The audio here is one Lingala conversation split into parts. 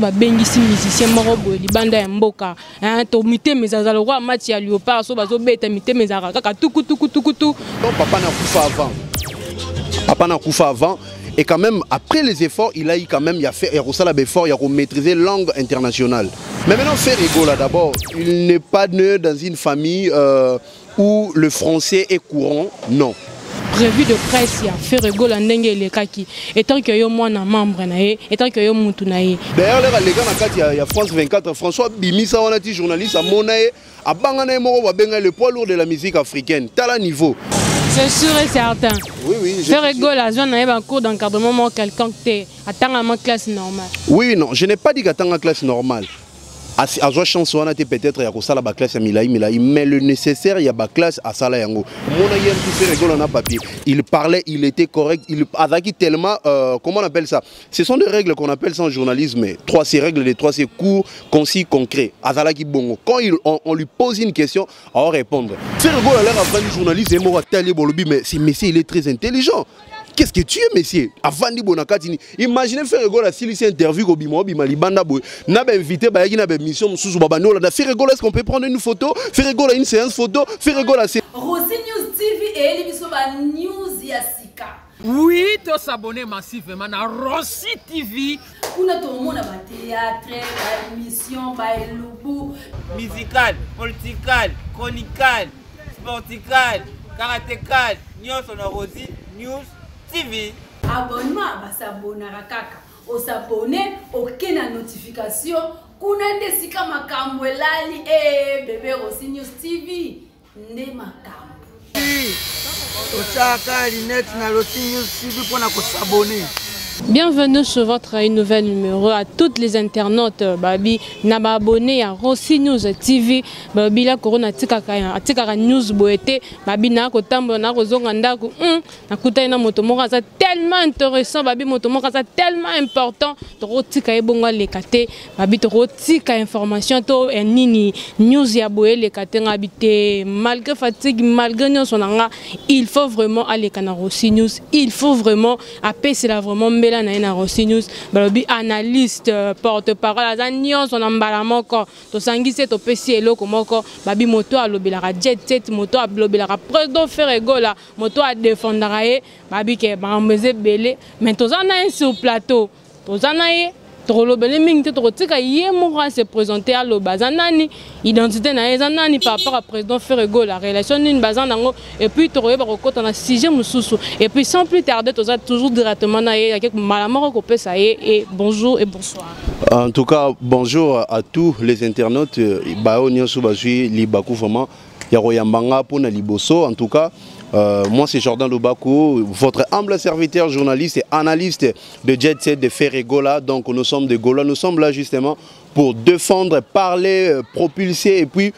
ba bengisi musicien moko boye libanda ya mboka to mite mezazalo roi match ya Léopard so bazo beta mite mezaka kaka tuku. Donc papa n'a kufa avant. Papa n'a kufa avant. Et quand même, après les efforts, il a eu quand même, il a fait l'effort, il a maîtrisé langue internationale. Mais maintenant, Ferrego là d'abord, il n'est pas né dans une famille où le français est courant, non. Revue de presse, il y a Ferrego la ndenge le kaki. Étant que yo mwana membre nae, étant que yo mutu nae. D'ailleurs, les gars il y a France 24, François Bimisa on a dit journaliste à Monae, à Banganae Moro wa benga le poids lourd de la musique africaine. T'as le niveau. C'est sûr et certain. Oui. Ferrego la zone a un cours d'encadrement quelconque attend ma classe normale. Oui, non, je n'ai pas dit qu'attend ma classe normale. À joie chance on a peut-être il y a ça la classe à Milaï, mais le nécessaire il y a la classe à Sala Yango. Mon aïe qui fait rigolo en papier. Il parlait, il était correct, il a tellement comment on appelle ça? Ce sont des règles qu'on appelle ça en journalisme. Ces règles, les trois c'est court, concis, concret. Azala qui bongo. Quand on lui pose une question, on va répondre. C'est rigolo à l'air avant du journaliste et moi mais ce monsieur il est très intelligent. Qu'est-ce que tu es, monsieur? Avant de bonakatini. Imaginez faire la si interview au Bimo, Bimalibanda boy. N'a pas invité, bah y a une mission sous Babano. Là, faire est-ce qu'on peut prendre une photo? Faire une séance photo? Faire c'est. Rossi News TV et l'émission News Yassika. Oui, tu s'abonner massivement à Rossi TV. On a tout le monde à théâtre, émission, lobo. Musical, political, chronical, sportical, karatécal. Nous sommes Rossi News TV. Abonnement, s'abonner à kaka. On s'abonne, aucune notification. Kuna ndesika makambo elali bébé Rossi News TV. Nde makambo. Osaka Linette na Rossi News TV pour s'abonner. Bienvenue sur votre nouvel numéro à toutes les internautes babi naba abonné à Rossi News TV babi la corona tikaka news boete babi na ko tambo na ko zonga ndako na kutai na moto moko ça tellement intéressant babi moto moko ça tellement important to tika ebongo lekate babi to tika information to nini news ya boye lekate ngabité malgré fatigue malgré nous sonanga il faut vraiment aller kana Rossi News il faut vraiment appeler c'est là vraiment na Rossi News balobi analyste porte-parole azanyo son ambala moko to sangise to pesi eloko moko babi moto alobelaka jet set moto alobelaka président Ferrego la moto a défendra ye babi ke ba mbeze belé mais tozana sur plateau tozana ye Torolobele mingi totika ye moura se présenter à l'obazanani identité na ezanani par rapport à président Ferrego la relation d'une bazanango et puis toroye ba kokota na sujet mususu et puis sans plus tarder toza toujours directement na ye avec malamoko kopesa ye et bonjour et bonsoir. En tout cas bonjour à tous les internautes bao nyonso bazui libaku vraiment ya royambanga pona liboso en tout cas. Moi c'est Jordan Lobakou, votre humble serviteur, journaliste et analyste de Jet Set de Ferrego là. Donc nous sommes de Gaulois, nous sommes là justement pour défendre, parler, propulser et puis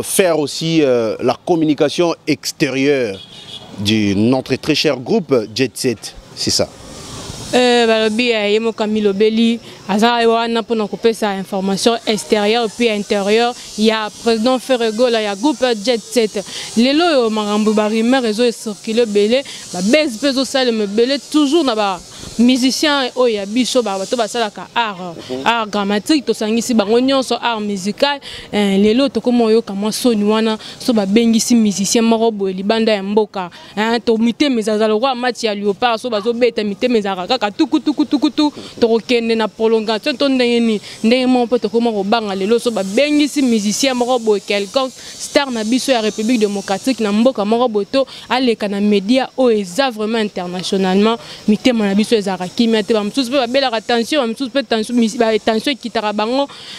faire aussi la communication extérieure de notre très cher groupe Jet Set, c'est ça. Balobi yemo Camilo Belli azara wana pona kopesa information extérieure puis intérieure il y a président Ferrego là il y a groupe Jet Set lelo yo marambo ba rumeur réseau circuler belé ba base peso sale me belé toujours na ba musicien oya biso ba bato basalaka art dramatique to sangisi bango nyonso art musical lelo to komo yo kama soni wana so ba bengisi musicien moko boye libanda ya mboka to mite mezazalo roi match ya Léopard so bazo beta mite mezaka kaka tuku to kende na prolongation to ndenge mo peut to komo banga lelo so ba bengisi musicien moko boye quelconque star na biso ya République démocratique na mboka moko boto aleka na média o eza vraiment internationalement mite na biso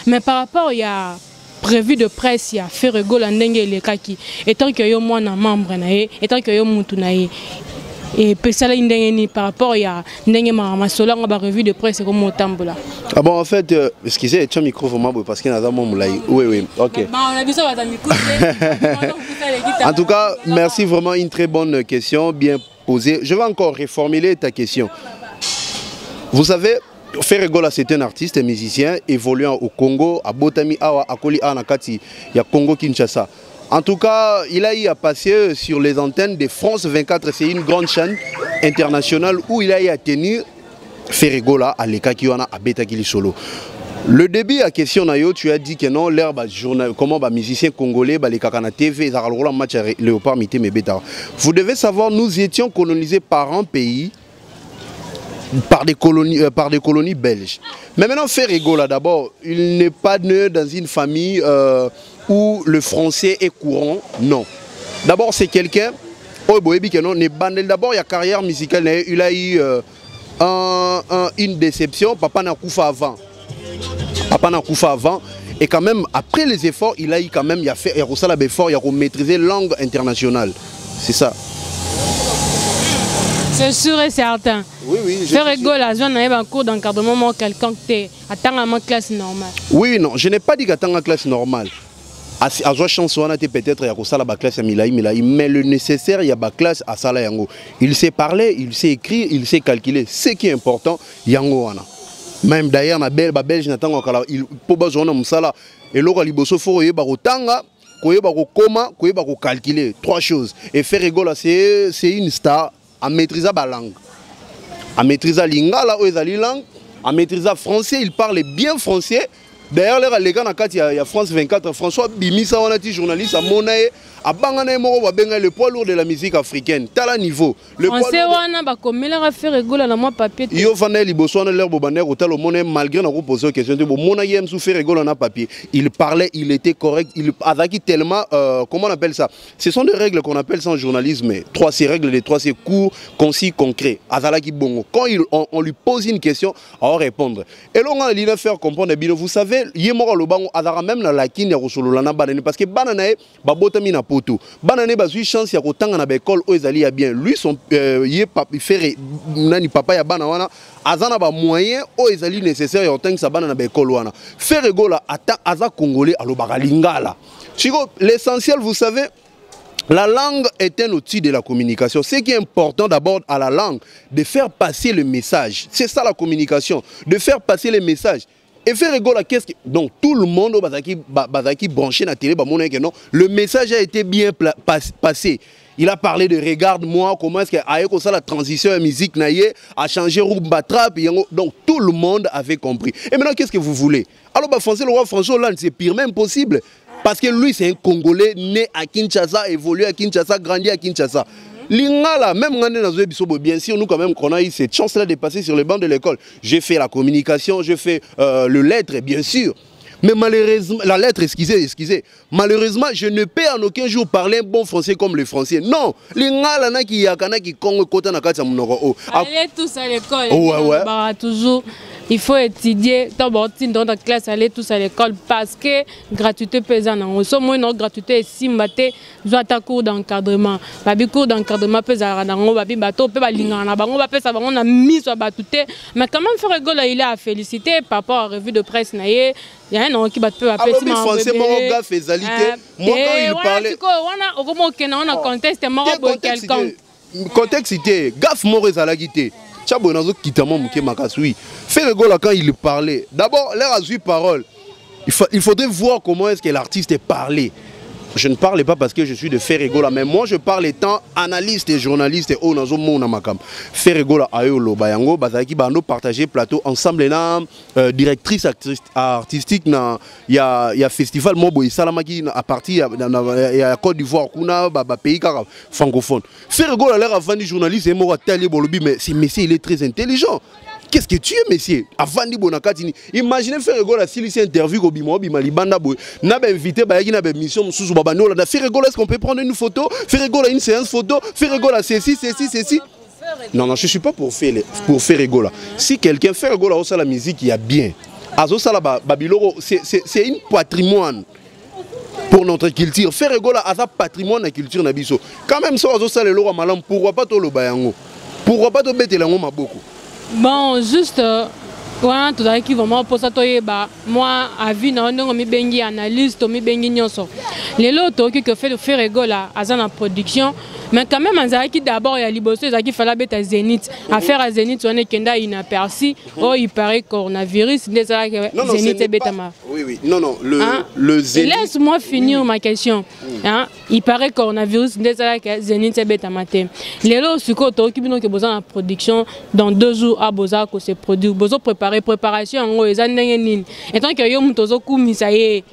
mais par rapport il y a prévu de presse il y a Ferrego la ndenge le kaki étant que yo mwana membre nae étant que yo mutu nae et pesala ndenge ni par rapport il y a ndenge ma solo nga ba revue de presse comme otambola. Ah bon en fait excusez tu micro vraiment parce qu'il y a dans mon moulay. Oui OK. En tout cas merci vraiment une très bonne question bien posée. Je vais encore reformuler ta question. Vous savez, Ferrego c'est un artiste, un musicien évoluant au Congo, à Botami, à Koli, à Nakati, il y a Congo Kinshasa. En tout cas, il a eu à passer sur les antennes de France 24, c'est une grande chaîne internationale où il a eu à tenir Ferrego à l'Eka Kiwana, à Betakili Solo. Le début à question Nayo, tu as dit que non, l'air comment musicien congolais, les Kakana TV, match Léopard Mité Mebeta. Vous devez savoir, nous étions colonisés par un pays, par des colonies belges. Mais maintenant, Ferregola, d'abord, il n'est pas né dans une famille où le français est courant, non. D'abord, c'est quelqu'un, d'abord, il y a carrière musicale, il a eu une déception, papa n'a couffé avant. Papa n'a couffé avant. Et quand même, après les efforts, il a eu quand même, il a fait l'effort, il a maîtrisé langue internationale. C'est ça. C'est sûr et certain. Oui, oui. Ferregola, je n'ai pas un cours d'encadrement quelqu'un qui attend à ma classe normale. Oui, non, je n'ai pas dit qu'attendre la classe normale. À ce chance, on a peut-être la classe à Milaï, mais le nécessaire, il y a la classe à Sala Yango. Il sait parler, il sait écrire, il sait calculer. Ce qui est important, Yango Wana. Même d'ailleurs, na Belge n'attend encore il faut pas jouer dans Sala. Et là, il faut tanga, calculer. Trois choses. Et Ferregola, c'est une star à maîtriser la langue. À maîtriser la langue, à maîtriser le français, il parle bien français. D'ailleurs, les gars, il y a France 24, François Bimisa, on a dit journaliste à Monae, à Bangana, le poids lourd de la musique africaine. T'as le niveau. Le français, on a comme il a fait rigoler dans mon papier. Il y a des gens qui malgré nous poser des questions. Il parlait, il était correct. Il a tellement, comment on appelle ça? Ce sont des règles qu'on appelle ça en journalisme. Ces règles, les trois, c'est court, concis, concret. Quand on lui pose une question, on va répondre. Et là, on a faire comprendre, vous savez, il y a même la lakin ya kosololana banane parce que banane ba botami na poto banane ba zui chance ya kotanga na école o ezali ya bien lui son yé papa faire nani papa ya bana wana azana ba moyen o ezali nécessaire ya otanga sa bana na école wana Ferregola ata aza congolais alobaka lingala chiko l'essentiel vous savez. La langue est un outil de la communication. Ce qui est important d'abord à la langue, de faire passer le message. C'est ça la communication, de faire passer les messages. Et Ferregola, qu'est-ce que... Donc tout le monde bazaki branché na télé, non, le message a été bien passé. Il a parlé de regarde-moi, comment est-ce que ça la transition à musique naïe a changé rumba trap. Donc tout le monde avait compris. Et maintenant qu'est-ce que vous voulez? Alors François, le roi François Hollande, c'est pire même possible. Parce que lui, c'est un Congolais né à Kinshasa, évolué à Kinshasa, grandi à Kinshasa. Lingala, même bien sûr, nous quand même, qu'on a eu cette chance-là de passer sur les bancs de l'école. J'ai fait la communication, j'ai fait le lettre, bien sûr. Mais malheureusement, la lettre, excusez. Malheureusement, je ne peux en aucun jour parler un bon français comme les Français. Non. Lingala, qui Congo, Kota, Nakata, Munoro. Allez tous à l'école. Ouais. Toujours. Il faut étudier, dans la classe, aller tous à l'école parce que gratuité pesant. On somme une gratuité si maté, doit ta cours d'encadrement. Babi cours d'encadrement pesant dans babi bateau, peut pas lingana, on va faire ça, on a mis sur batouté. Mais quand même, Ferregola, il a félicité par rapport à la revue de presse naïe. Il y a un nom qui va peu appeler ça. Français, moi quand il parlait. On a contesté, quelqu'un. Contexte, gaffe Morez à la guitare. Ferregola quand il parlait, d'abord l'air a eu parole. Il faudrait voir comment est-ce que l'artiste est parlé. Je ne parle pas parce que je suis de Ferregola, mais moi je parle étant analyste et journaliste et Ferregola Ayolo Bayango Bazaki Bando partager plateau ensemble directrice artistique il y a festival Mobo Salamaki à partir il y a Côte d'Ivoire kuna pays francophone. Ferregola l'air avant du journaliste et moi tali bolobi mais ce monsieur il est très intelligent. Qu'est-ce que tu es, monsieur? Avant de bonakatini. Imaginez Ferregola s'il s'est interview au Bimo, Bimalibanda Boy. N'a pas invité, n'a pas mission sous Babano. Ferregola, est-ce qu'on peut prendre une photo? Ferregola, une séance photo. Ferregola, c'est ci. Non, je ne suis pas pour Ferregola. Si quelqu'un Ferregola au la musique, il y a bien. Azo Sala Babiloro, c'est un patrimoine pour notre culture. Ferregola a un patrimoine de la culture Nabiso. Quand même, ça, Azo Sala Loro Malam, pourquoi pas tout le bayango? Pourquoi pas tout bête la ngoma beaucoup? Bon, juste, voilà, tout à qui vraiment pour ça, moi, à vie, on a bengi analyste, on a bengi nyonso. Les lots qui fait de Ferregola, à la production, Mais quand même, d'abord, il y a Liboso, il fallait bêta Zénith. Affaire à Zénith, on est kenda inaperçu. Oh, il paraît coronavirus. Zénith est bêta. Oui, oui. Non, non. Le Zénith. Laisse-moi finir ma question. Il paraît coronavirus. Zénith est bêta matin. Les lots, ce qui est besoin de production dans 2 jours à Boza, que c'est produit. Bozo préparer préparation en haut. Et tant que yo mutozo kumisaye.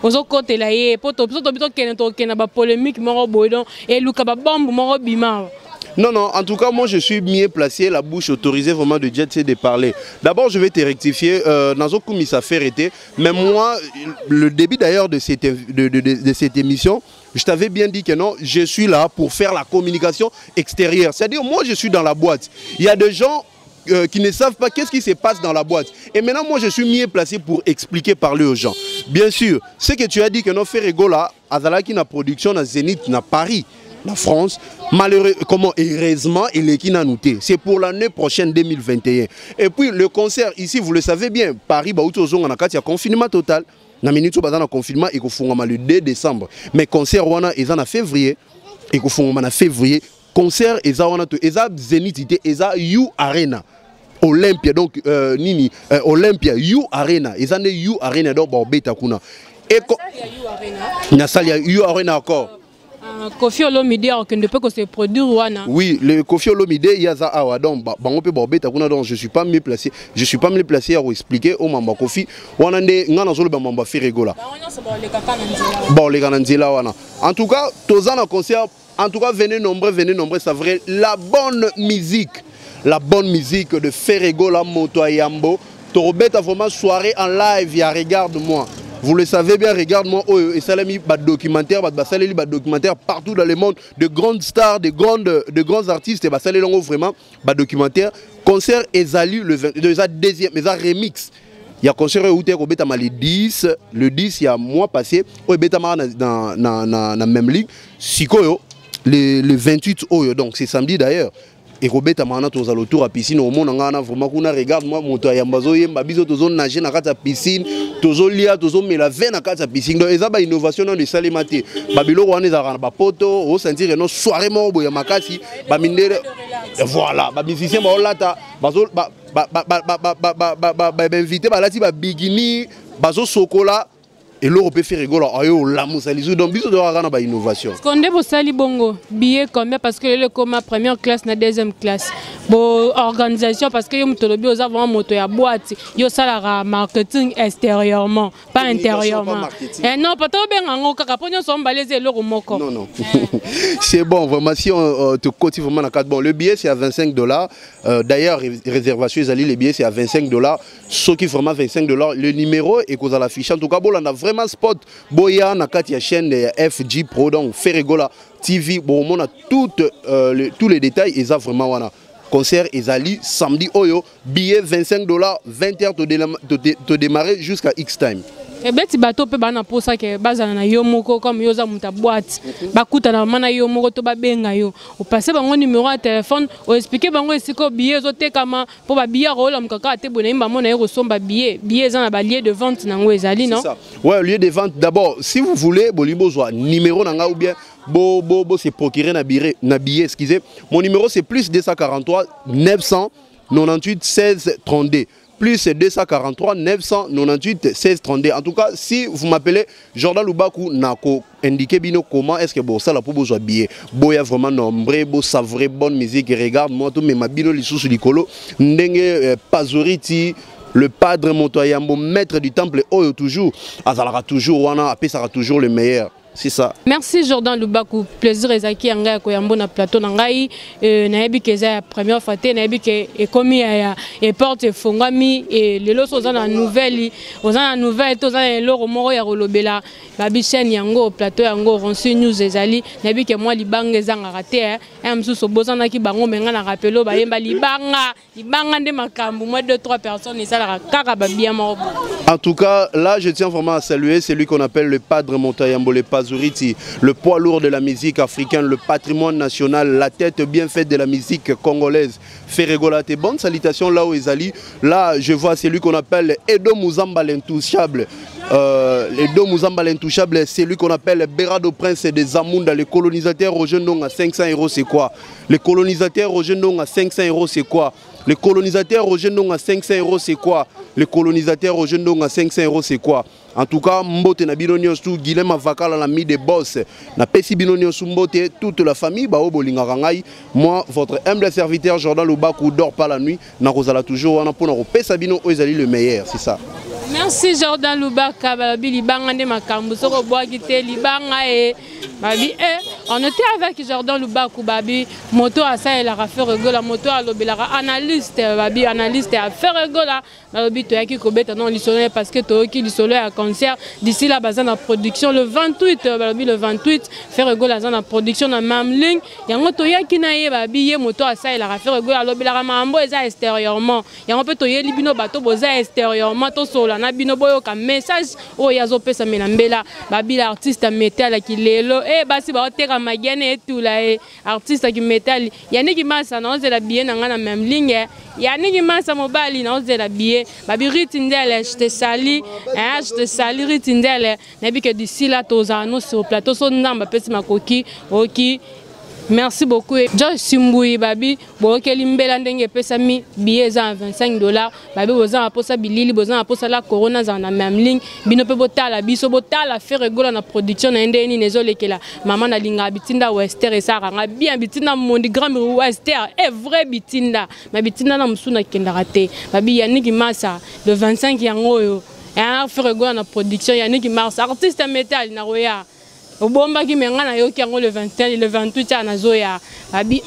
Ozo côté là et poto bito kena ba polémique moro boydon et luka ba bombe moro bima. Non, non, en tout cas, moi je suis mieux placé, la bouche autorisée vraiment de Jet, c'est de parler. D'abord, je vais te rectifier, Nazo Koumi ça fait arrêter, mais moi, le début d'ailleurs de cette émission, je t'avais bien dit que non, je suis là pour faire la communication extérieure. C'est-à-dire, moi je suis dans la boîte. Il y a des gens qui ne savent pas qu'est-ce qui se passe dans la boîte. Et maintenant, moi, je suis mieux placé pour expliquer, parler aux gens. Bien sûr, ce que tu as dit que nos Ferrego là, Azalaki na production na Zénith na Paris, na France, heureusement, il est qui n'a noté. C'est pour l'année prochaine 2021. Et puis le concert ici, vous le savez bien, Paris, il y a confinement total. Na minute bazana confinement et qu'on le 2 décembre. Mais concert wana ils en février et qu'on en février. Concert eza wana to eza Zénith ité eza You Arena. Olympia donc nini Olympia You Arena ils ne You Arena donc beta kuna et na salle ya You Arena encore Kofi Olomide que ne peut que se produire wana. Oui, le Kofi Olomide il y a ça awa donc bango pe beta kuna donc je suis pas mieux placé à vous expliquer au mamba Kofi wana nde ngana zolo ba mamba Ferrego là bon les kananzela wana en tout cas tozana concert en tout cas venez nombreux ça vrai la bonne musique de Ferrego la Motoyambo. Torobet a vraiment soirée en live, il y a regarde-moi. Vous le savez bien, regarde-moi. Et ça mis documentaire, documentaire partout dans le monde, de grandes stars, de grands artistes. Et ça vraiment documentaire. Concert Ezali le 22e, mais ça remix. Il y a concert où tu as le 10, il y a un mois passé, où tu dans la même ligue. Sikoyo, le 28, donc c'est samedi d'ailleurs. Et Robert Amana tous à l'autour à piscine au monde en vraiment qu'on regarde moi mon toit yambazo yemba biso tozo nager na kata piscine tozo lia tozo mais la veine na kata piscine donc eza ba innovation dans le salimate babilo wana za ba poto au sentir no soirée mo boya makasi ba mindere voilà ba musicien ba olata bazo ba invité ba lati ba bikini bazo sokola. Et l'Europe peut faire rigoler. La moussalisou donc biso de rana ba innovation. Ce qu'on est pour sali bongo billet combien parce que le coma première classe na deuxième classe. Bon organisation parce que yo mutolobi aux avant moto ya boîte yo salara marketing extérieurement pas intérieurement. Et non pas trop bien en kaka ponyo so mbaleze l'euro moko. Non non. C'est bon vraiment si on te cote vraiment na 4 bon le billet c'est à $25. D'ailleurs réservation les les billets c'est à $25. Ce qui vraiment $25 le numéro et qu'on a l'affiche en tout cas bon on a vraiment spot boya na katia chaîne FG Pro donc Ferrego TV bon on a tous les détails et ça vraiment wana concert Ezali samedi oyo billet $25 20h te démarrer jusqu'à X time. Et beti bato pe bana posa ke bazana na yo moko comme yo za muta boîte bakuta na mana yo moko to babenga yo o passer bango numéro de téléphone o expliquer bango esiko billet zo tekama po ba billet rola mukaka te bona imba mona yo somba billet za na ba lieu de vente nango ezali non. Ouais, lieu de vente d'abord si vous voulez bolibo zo numéro nanga ou bien c'est procurer na billet excusez mon numéro c'est plus 243 998 16 32 plus 243 998 16 32. En tout cas, si vous m'appelez Jordan Lubaku, nako indiqué bino comment est-ce que bon ça la pour besoin billet. Boya vraiment nombreux, beau savre bonne musique. Regarde moi tout mais ma bino li sous likolo ndenge Pazoriti le padre Motoyambo maître du temple oyo toujours azalaka toujours wana après ça sera toujours le meilleur. C'est ça. Merci Jordan Lubaku. Plaisir ezaki anga koyambo na plateau na ngai na yebi ke za première fois te na yebi ke ekomi ya et porte fongami et lelo soza na nouvelle to za loro moko ya rolobela babi chaîne yango plateau yango Ronsi News ezali na yebi ke moi libanga ezanga raté msusu bozana ki bango menga na rappelo ba yemba libanga nde makambu moi 2-3 personnes ezala kaka babia moko. En tout cas, là je tiens vraiment à saluer celui qu'on appelle le padre Motoyambo le Pazoriti, le poids lourd de la musique africaine, le patrimoine national, la tête bien faite de la musique congolaise. Ferrego là, bonne salutation là où Ezali. Là, je vois celui qu'on appelle Edo Mouzamba l'intouchable. les deux Mouzamba l'intouchable, c'est lui qu'on appelle Berado Prince des Zamunda. Les colonisateurs Roger Ndong à 500 €, c'est quoi? Les colonisateurs Roger Ndong à 500 €, c'est quoi? Les colonisateurs Roger Ndong à 500 €, c'est quoi? Les colonisateurs Roger Ndong à 500 €, c'est quoi? En tout cas, Mbote na Binonio sous Guilhem Avakala l'ami des boss. Na Pessi Binonio sous Mbote, toute la famille, Bao Bolingarangai. Moi, votre humble serviteur Jordan Lubakou dort pas la nuit. Na Rosala toujours, on a pour nous Pessa Bino Oezali le meilleur, c'est ça. Merci Jordan Lubaka, Babi Libanga de Makambu, Soro Boagite, Libanga et Babi. On était avec Jordan Lubaku, Babi. Moto à ça, il a fait rigoler. Moto à l'obelara, analyste, Babi, analyste, a fait rigoler. Babi, tu as qui Kobet, non, l'isole, parce que tu as qui l'isole à concert. D'ici là, bazan la production, le 28, Babi, le 28, fait rigoler dans la production, dans la même ligne. Il y a un moto qui n'a pas Babi, moto à ça, il a fait rigoler. L'obelara, Mambo, est extérieurement. Il y a un peu de libino bateau, boza extérieurement, tout seul. Na bino boyo ka message o yazo pesa menambela babi l'artiste metal ki lelo basi ba oteka magene etula artiste ki metal yani ki masa na ozela bien nga na même ligne yani ki masa mobali na ozela bien babi ritindele je te sali ritindele na bi que d'ici là tozano sur plateau so namba pesa makoki oki. Merci beaucoup. Josh Simboui Babi, Bokeli Mbela ndenge pesa mi billet à $25. Babi bozan aposa bilili bozan aposa la corona za na même ligne. Bino pe botala biso botala faire rigola na production na ndeni nezolekela. Maman na linga bitinda Wester et ça ranga bien bitinda mondi grand Wester est vrai bitinda. Ma bitinda na musuna kenda raté. Babi Yannick Massa le 25 yango yo. Et faire rigola na production Yannick Massa artiste metal na roya. Au bomba qui me rend le 21 et le 28 à Nazoya. Babi,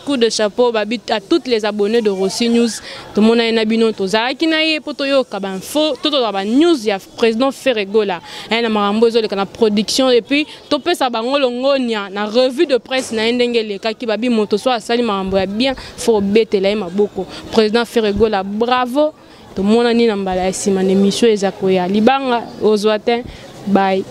coup de chapeau, babi à toutes les abonnés de Rossi News. Tout le monde a un abonné. Tout ça qui n'a pas potoyo kabanfo. Tout le news il y a président Ferregola. Un amarambozo le canal production et puis tout peut s'abango longonia. Na revue de presse na ndengele kaki babi moto soit sali marambo bien faut bête là ma beaucoup. Président Ferregola bravo. Tout le monde a ni nambala sima émission ezakoya libanga ozwatin bye.